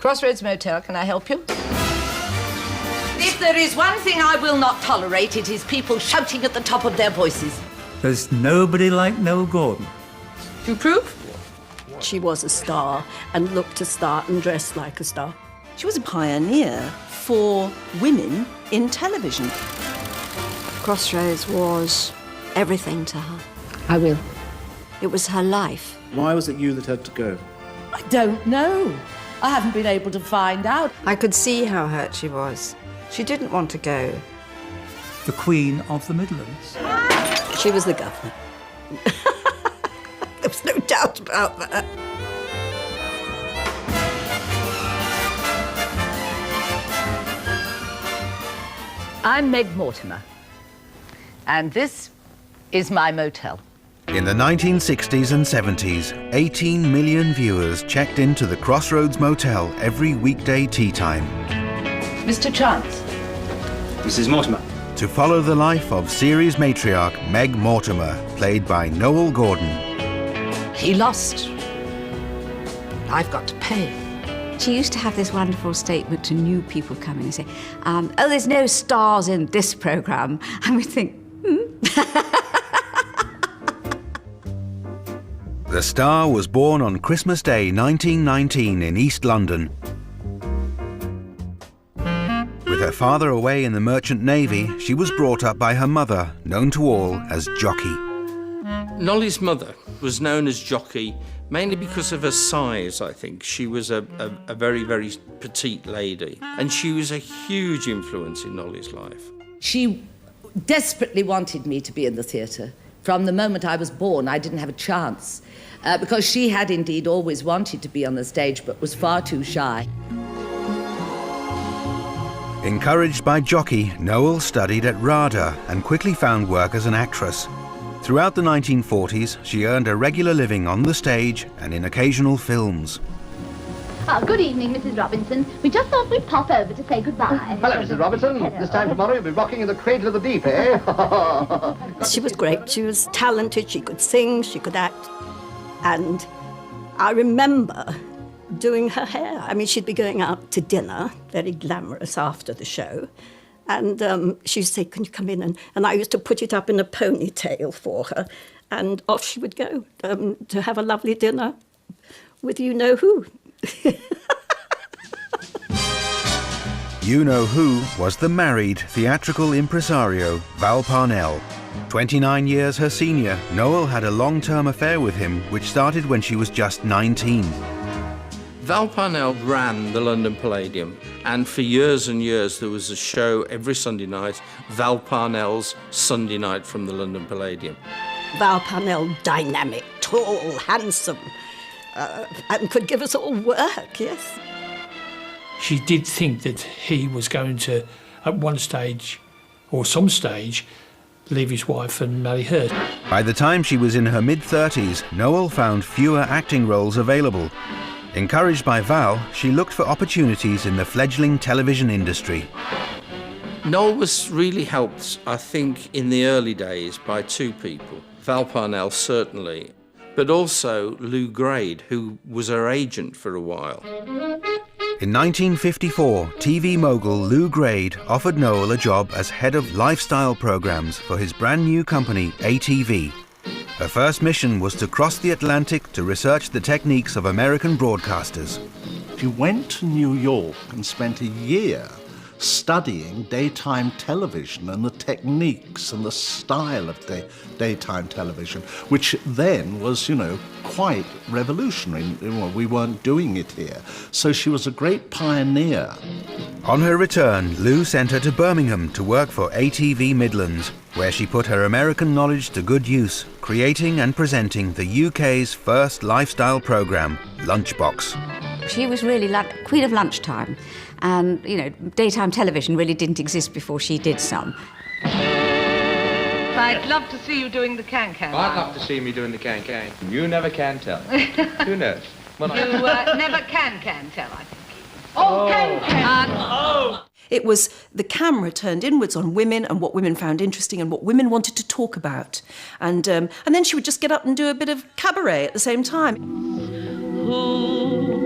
Crossroads Motel, can I help you? If there is one thing I will not tolerate, it is people shouting at the top of their voices. There's nobody like Noele Gordon. You approve? She was a star and looked a star and dressed like a star. She was a pioneer for women in television. Crossroads was everything to her. I will. It was her life. Why was it you that had to go? I don't know. I haven't been able to find out. I could see how hurt she was. She didn't want to go. The Queen of the Midlands. She was the governor. There was no doubt about that. I'm Meg Mortimer, and this is my motel. In the 1960s and 70s, 18 million viewers checked into the Crossroads Motel every weekday tea time. Mr. Chance. Mrs. Mortimer. To follow the life of series matriarch Meg Mortimer, played by Noele Gordon. He lost. I've got to pay. She used to have this wonderful statement to new people coming and say, oh, there's no stars in this programme. And we'd think, The star was born on Christmas Day 1919 in East London. With her father away in the Merchant Navy, she was brought up by her mother, known to all as Jockey. Nolly's mother was known as Jockey mainly because of her size, I think. She was a very, very petite lady, and she was a huge influence in Nolly's life. She desperately wanted me to be in the theatre. From the moment I was born, I didn't have a chance, because she had indeed always wanted to be on the stage, but was far too shy. Encouraged by Jockey, Noele studied at RADA and quickly found work as an actress. Throughout the 1940s, she earned a regular living on the stage and in occasional films. Good evening, Mrs. Robinson. We just thought we'd pop over to say goodbye. Hello, Mrs. Robinson. Hello. This time tomorrow you'll be rocking in the cradle of the deep, eh? She was great. She was talented. She could sing. She could act. And I remember doing her hair. I mean, she'd be going out to dinner, very glamorous after the show. And she would say, can you come in? And I used to put it up in a ponytail for her. And off she would go to have a lovely dinner with you-know-who. You-know-who was the married theatrical impresario Val Parnell. 29 years her senior, Noele had a long-term affair with him, which started when she was just 19. Val Parnell ran the London Palladium, and for years and years there was a show every Sunday night, Val Parnell's Sunday Night from the London Palladium. Val Parnell, dynamic, tall, handsome, and could give us all work, yes. She did think that he was going to, at one stage, or some stage, leave his wife and marry her. By the time she was in her mid-30s, Noele found fewer acting roles available. Encouraged by Val, she looked for opportunities in the fledgling television industry. Noele was really helped, I think, in the early days by two people. Val Parnell, certainly, but also Lou Grade, who was her agent for a while. In 1954, TV mogul Lou Grade offered Noele a job as head of lifestyle programs for his brand new company, ATV. Her first mission was to cross the Atlantic to research the techniques of American broadcasters. She went to New York and spent a year studying daytime television and the techniques and the style of daytime television, which then was, quite revolutionary. We weren't doing it here. So she was a great pioneer. On her return, Lou sent her to Birmingham to work for ATV Midlands, where she put her American knowledge to good use, creating and presenting the UK's first lifestyle programme, Lunchbox. she was really like queen of lunchtime. And, daytime television really didn't exist before she did some. I'd love to see you doing the can-can. I'd love to see me doing the can-can. You never can tell. Who knows? You never can tell, I think. Oh, can-can! It was the camera turned inwards on women and what women found interesting and what women wanted to talk about. And then she would just get up and do a bit of cabaret at the same time. Who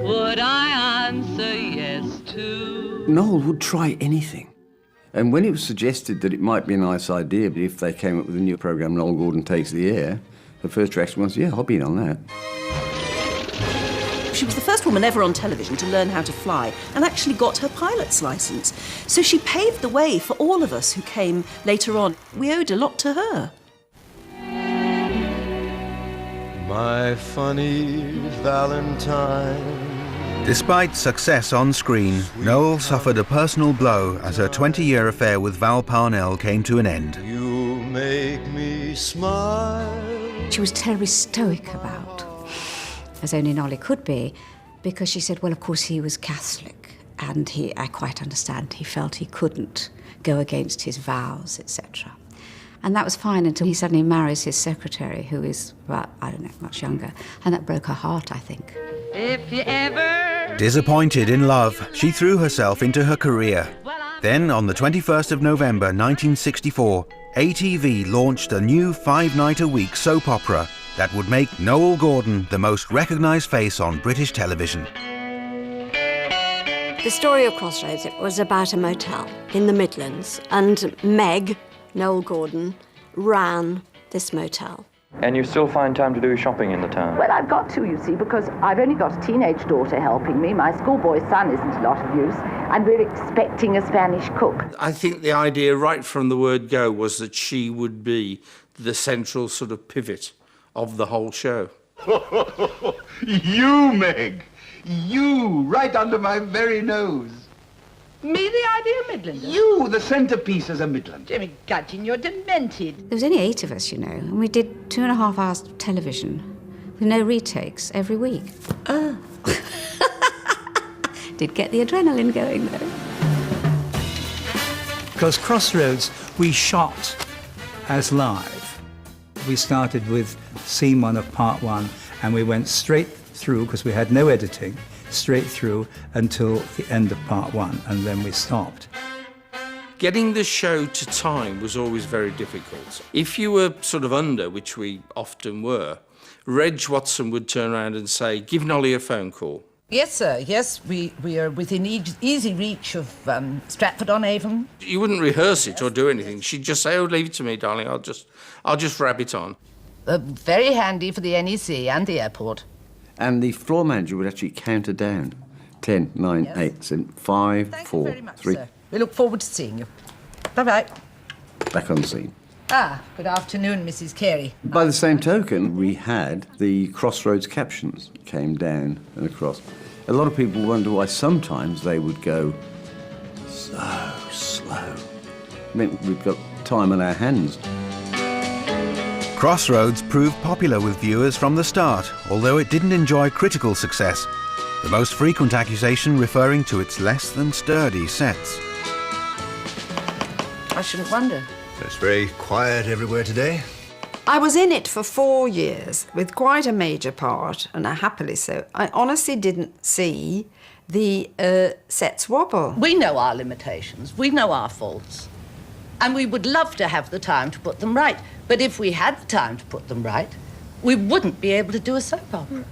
would I answer yes to? Noel would try anything. And when it was suggested that it might be a nice idea if they came up with a new programme, Noele Gordon Takes the Air, the first reaction was, yeah, I'll be in on that. She was the first woman ever on television to learn how to fly and actually got her pilot's licence. So she paved the way for all of us who came later on. We owed a lot to her. My funny Valentine. Despite success on screen, Noel suffered a personal blow as her 20-year affair with Val Parnell came to an end. You make me smile. She was terribly stoic about, as only Nolly could be, because she said, well, of course, he was Catholic, and I quite understand, he felt he couldn't go against his vows, etc. And that was fine until he suddenly marries his secretary, who is, well, I don't know, much younger, and that broke her heart, I think. If you ever... Disappointed in love, she threw herself into her career. Then, on the 21st of November 1964, ATV launched a new 5-night-a-week soap opera that would make Noele Gordon the most recognised face on British television. The story of Crossroads, it was about a motel in the Midlands, and Meg, Noele Gordon, ran this motel. And you still find time to do shopping in the town? Well, I've got to, you see, because I've only got a teenage daughter helping me. My schoolboy son isn't a lot of use, and we're expecting a Spanish cook. I think the idea right from the word go was that she would be the central sort of pivot of the whole show. You, Meg! You, right under my very nose. Me, the idea Midlander? You, the centrepiece as a Midland. Jimmy Gudgeon, you're demented. There was only 8 of us, you know, and we did 2.5 hours of television with no retakes every week. Oh. Did get the adrenaline going, though. Because Crossroads, we shot as live. We started with scene 1 of part 1, and we went straight through, because we had no editing, straight through until the end of part 1, and then we stopped. Getting the show to time was always very difficult. If you were sort of under, which we often were, Reg Watson would turn around and say, give Nolly a phone call. Yes, sir, yes, we are within easy reach of Stratford-on-Avon. You wouldn't rehearse it or do anything. She'd just say, oh, leave it to me, darling, I'll just rab it on. Very handy for the NEC and the airport. And the floor manager would actually count her down. 10, 9, Yes. 8, 7, 5, Thank 4, you very much, 3. sir. We look forward to seeing you. Bye-bye. Back on the scene. Good afternoon, Mrs. Carey. By the same token, we had the Crossroads captions came down and across. A lot of people wonder why sometimes they would go so slow. I mean, we've got time on our hands. Crossroads proved popular with viewers from the start, although it didn't enjoy critical success, the most frequent accusation referring to its less than sturdy sets. I shouldn't wonder. It's very quiet everywhere today. I was in it for 4 years with quite a major part, and happily so. I honestly didn't see the sets wobble. We know our limitations. We know our faults. And we would love to have the time to put them right. But if we had the time to put them right, we wouldn't be able to do a soap opera.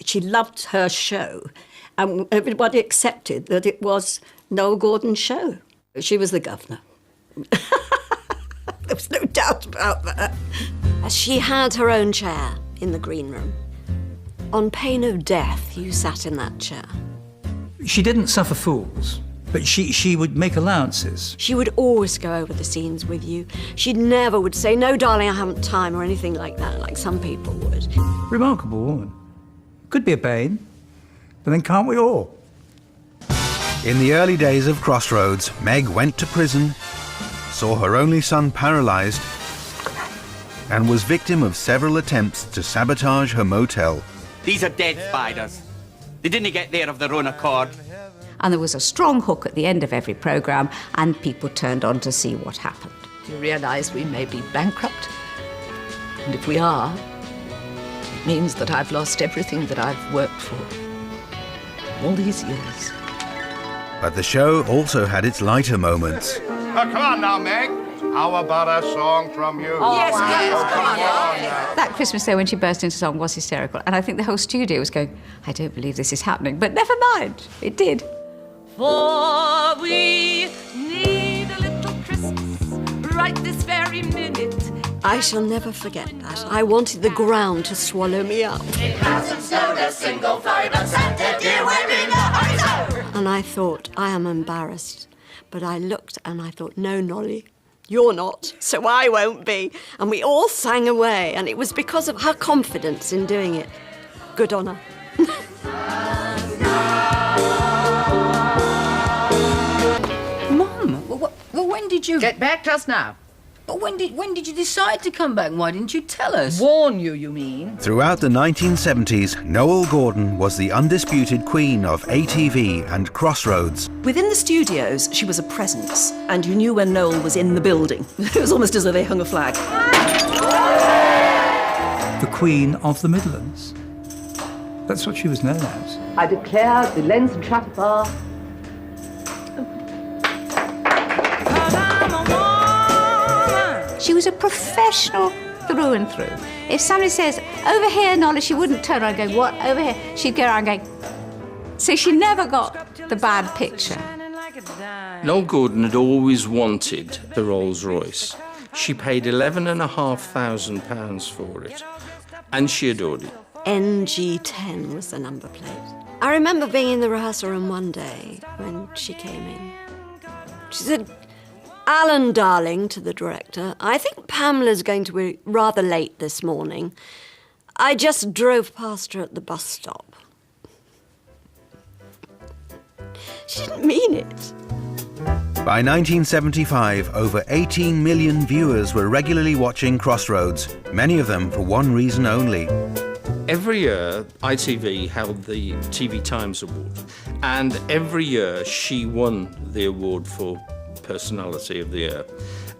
She loved her show, and everybody accepted that it was Noele Gordon's show. She was the governor. There was no doubt about that. She had her own chair in the green room. On pain of death, you sat in that chair. She didn't suffer fools, but she would make allowances. She would always go over the scenes with you. She never would say, no, darling, I haven't time, or anything like that, like some people would. Remarkable woman. Could be a pain, but then can't we all? In the early days of Crossroads, Meg went to prison, saw her only son paralysed, and was victim of several attempts to sabotage her motel. These are dead spiders. They didn't get there of their own accord. And there was a strong hook at the end of every programme, and people turned on to see what happened. Do you realise we may be bankrupt? And if we are, it means that I've lost everything that I've worked for all these years. But the show also had its lighter moments. Oh, come on now, Meg. How about a song from you? Yes, come on. That Christmas Day when she burst into song was hysterical, and I think the whole studio was going, I don't believe this is happening, but never mind, it did. For we need a little Christmas right this very minute. I shall never forget that. I wanted the ground to swallow me up. It hasn't snowed a single flurry, but Santa dear, we're in a hurry. And I thought, I am embarrassed. But I looked and I thought, no, Nolly, you're not, so I won't be. And we all sang away, and it was because of her confidence in doing it. Good on her. Mum, well, when did you... Get back just now. But when did you decide to come back? Why didn't you tell us? Warn you, you mean? Throughout the 1970s, Noele Gordon was the undisputed queen of ATV and Crossroads. Within the studios, she was a presence, and you knew when Noele was in the building. It was almost as though they hung a flag. The Queen of the Midlands. That's what she was known as. I declare the lens and shutter bar. She was a professional through and through. If somebody says, over here, Noele, she wouldn't turn around and go, what, over here? She'd go around going... So she never got the bad picture. Noele Gordon had always wanted the Rolls Royce. She paid £11,500 for it, and she adored it. NG10 was the number plate. I remember being in the rehearsal room one day when she came in. She said, Alan, darling, to the director, I think Pamela's going to be rather late this morning. I just drove past her at the bus stop. She didn't mean it. By 1975, over 18 million viewers were regularly watching Crossroads, many of them for one reason only. Every year, ITV held the TV Times Award, and every year she won the award for Personality of the Year.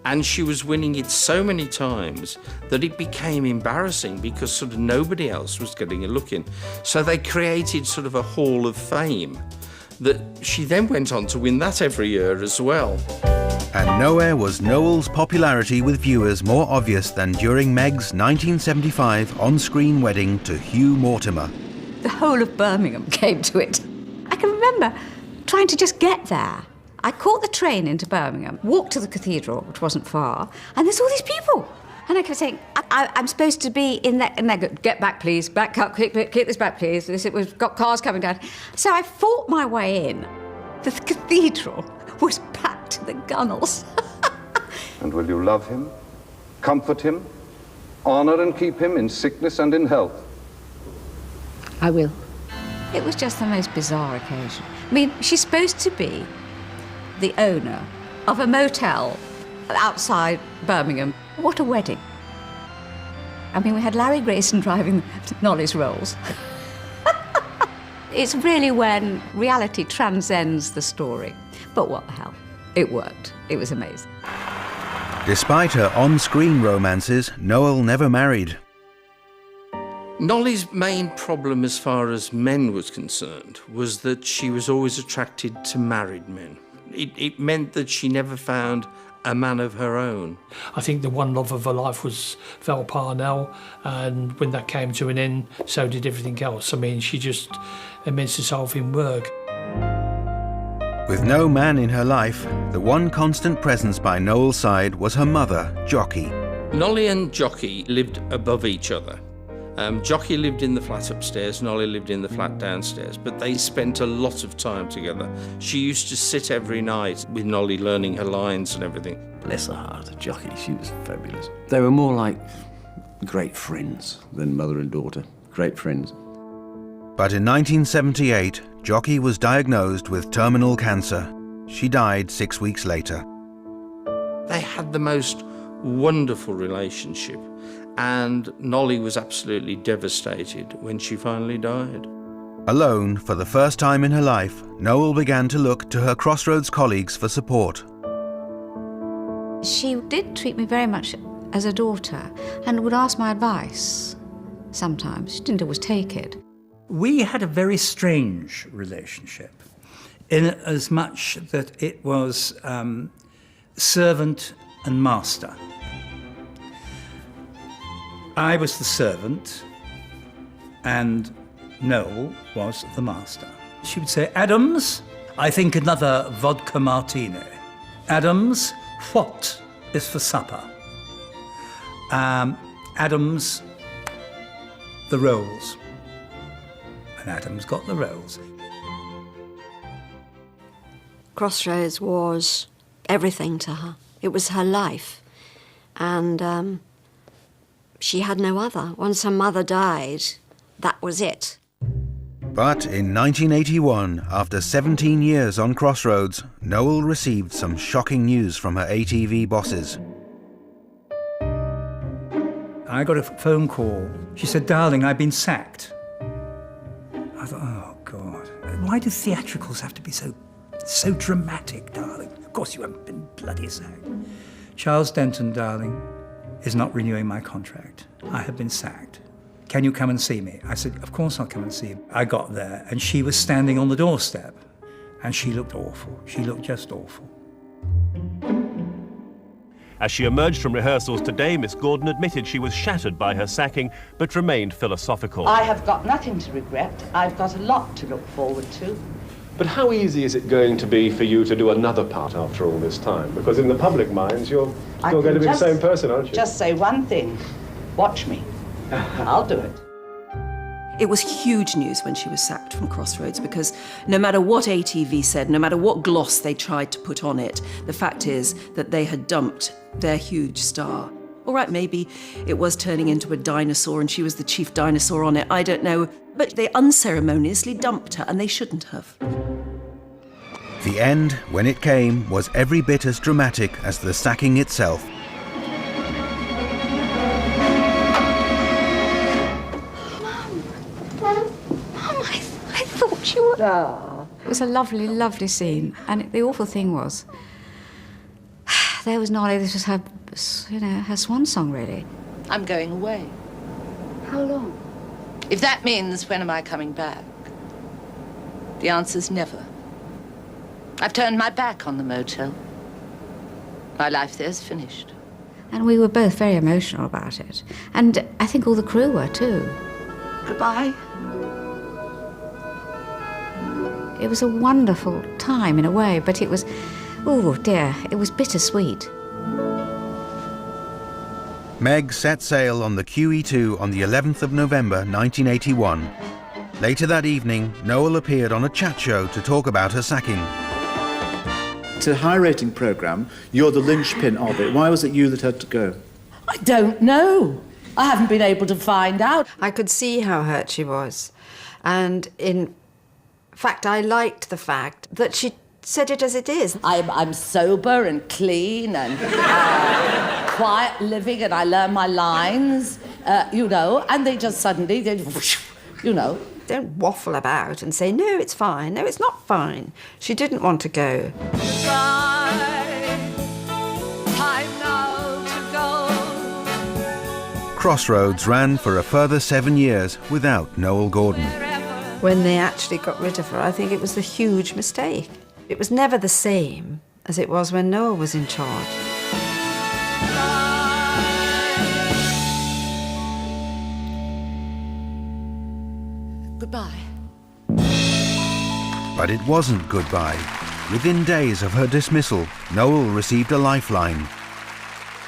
And she was winning it so many times that it became embarrassing because sort of nobody else was getting a look in. So they created sort of a Hall of Fame that she then went on to win that every year as well. And nowhere was Noel's popularity with viewers more obvious than during Meg's 1975 on-screen wedding to Hugh Mortimer. The whole of Birmingham came to it. I can remember trying to just get there. I caught the train into Birmingham, walked to the cathedral, which wasn't far, and there's all these people. And I kept saying, I'm supposed to be in that, and they go, get back, please, back up, keep this back, please. We've got cars coming down. So I fought my way in. The cathedral was packed to the gunnels. And will you love him, comfort him, honour and keep him in sickness and in health? I will. It was just the most bizarre occasion. I mean, she's supposed to be the owner of a motel outside Birmingham. What a wedding. I mean, we had Larry Grayson driving Nolly's Rolls. It's really when reality transcends the story. But what the hell? It worked. It was amazing. Despite her on-screen romances, Noele never married. Nolly's main problem as far as men was concerned was that she was always attracted to married men. It meant that she never found a man of her own. I think the one love of her life was Val Parnell, and when that came to an end, so did everything else. I mean, she just immersed herself in work. With no man in her life, the one constant presence by Noel's side was her mother, Jockey. Nolly and Jockey lived above each other. Jockey lived in the flat upstairs, Nolly lived in the flat downstairs, but they spent a lot of time together. She used to sit every night with Nolly learning her lines and everything. Bless her heart, Jockey, she was fabulous. They were more like great friends than mother and daughter, great friends. But in 1978, Jockey was diagnosed with terminal cancer. She died 6 weeks later. They had the most wonderful relationship, and Nolly was absolutely devastated when she finally died. Alone, for the first time in her life, Noele began to look to her Crossroads colleagues for support. She did treat me very much as a daughter and would ask my advice sometimes. She didn't always take it. We had a very strange relationship, in as much that it was servant and master. I was the servant, and Noel was the master. She would say, Adams, I think another vodka martini. Adams, what is for supper? Adams, the rolls. And Adams got the rolls. Crossroads was everything to her. It was her life. And she had no other. Once her mother died, that was it. But in 1981, after 17 years on Crossroads, Noel received some shocking news from her ATV bosses. I got a phone call. She said, darling, I've been sacked. I thought, oh, God. Why do theatricals have to be so dramatic, darling? Of course you haven't been bloody sacked. Charles Denton, darling, is not renewing my contract. I have been sacked. Can you come and see me? I said, of course I'll come and see you. I got there, and she was standing on the doorstep, and she looked awful. She looked just awful. As she emerged from rehearsals today, Miss Gordon admitted she was shattered by her sacking, but remained philosophical. I have got nothing to regret. I've got a lot to look forward to. But how easy is it going to be for you to do another part after all this time? Because in the public minds, you're still going to be the same person, aren't you? Just say one thing. Watch me. I'll do it. It was huge news when she was sacked from Crossroads, because no matter what ATV said, no matter what gloss they tried to put on it, the fact is that they had dumped their huge star. All right, maybe it was turning into a dinosaur and she was the chief dinosaur on it, I don't know. But they unceremoniously dumped her, and they shouldn't have. The end, when it came, was every bit as dramatic as the sacking itself. I thought you would. It was a lovely, lovely scene. And the awful thing was, there was Noele, this was her, her swan song, really. I'm going away. How long? If that means when am I coming back, the answer's never. I've turned my back on the motel. My life there's finished. And we were both very emotional about it. And I think all the crew were, too. Goodbye. It was a wonderful time in a way, but it was, oh dear, it was bittersweet. Meg set sail on the QE2 on the 11th of November 1981. Later that evening, Noel appeared on a chat show to talk about her sacking. It's a high-rating programme. You're the linchpin of it. Why was it you that had to go? I don't know. I haven't been able to find out. I could see how hurt she was. And in fact, I liked the fact that she said it as it is. I'm sober and clean and quiet living, and I learn my lines, and they just suddenly, Don't waffle about and say, no, it's fine, no, it's not fine. She didn't want to go. Crossroads ran for a further 7 years without Noele Gordon. When they actually got rid of her, I think it was a huge mistake. It was never the same as it was when Noel was in charge. Goodbye. But it wasn't goodbye. Within days of her dismissal, Noel received a lifeline.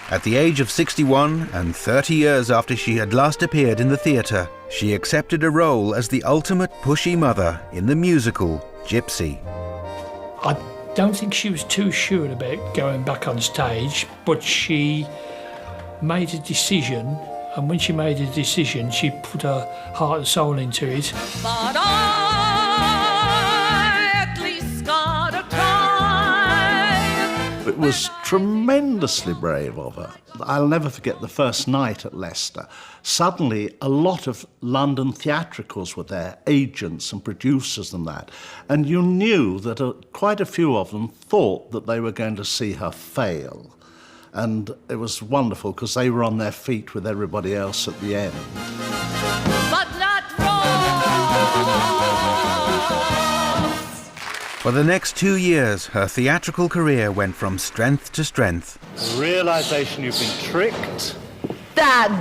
At the age of 61 and 30 years after she had last appeared in the theatre, she accepted a role as the ultimate pushy mother in the musical Gypsy. I don't think she was too sure about going back on stage, but she made a decision, and when she made a decision, she put her heart and soul into it. But I at least gotta try. It was tremendously brave of her. I'll never forget the first night at Leicester. Suddenly, a lot of London theatricals were there, agents and producers and that. And you knew that quite a few of them thought that they were going to see her fail. And it was wonderful because they were on their feet with everybody else at the end. But not wrong. For the next 2 years, her theatrical career went from strength to strength. The realisation you've been tricked. That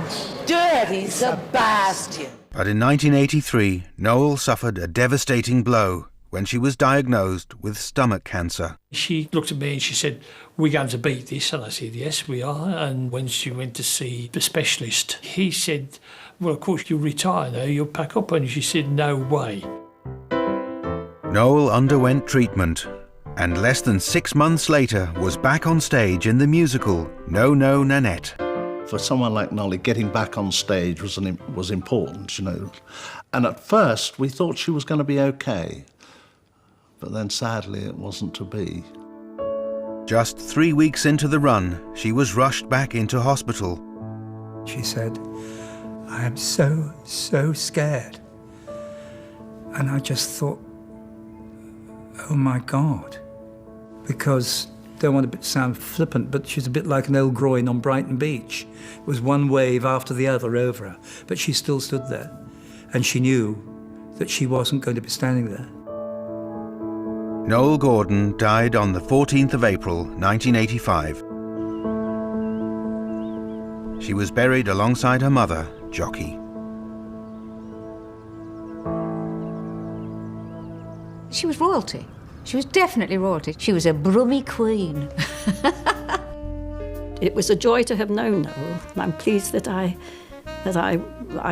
dirty Sebastian! But in 1983, Noele suffered a devastating blow when she was diagnosed with stomach cancer. She looked at me and she said, "We're going to beat this." And I said, "Yes, we are." And when she went to see the specialist, he said, "Well, of course, you'll retire now, you'll pack up." And she said, "No way." Noele underwent treatment and less than 6 months later was back on stage in the musical No, No, Nanette. For someone like Noele, getting back on stage was important, you know. And at first, we thought she was going to be okay. But then, sadly, it wasn't to be. Just 3 weeks into the run, she was rushed back into hospital. She said, "I am so, so scared." And I just thought, oh my God. Because, don't want to sound flippant, but she's a bit like an old groin on Brighton Beach. It was one wave after the other over her, but she still stood there. And she knew that she wasn't going to be standing there. Noele Gordon died on the 14th of April, 1985. She was buried alongside her mother, Jockey. She was royalty. She was definitely royalty. She was a brummy queen. It was a joy to have known Noele. I'm pleased that I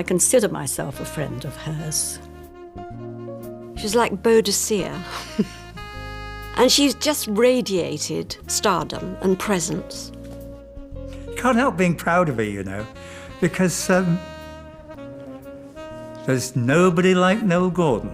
consider myself a friend of hers. She's like Boadicea. And she's just radiated stardom and presence. You can't help being proud of her, you know, because there's nobody like Noele Gordon.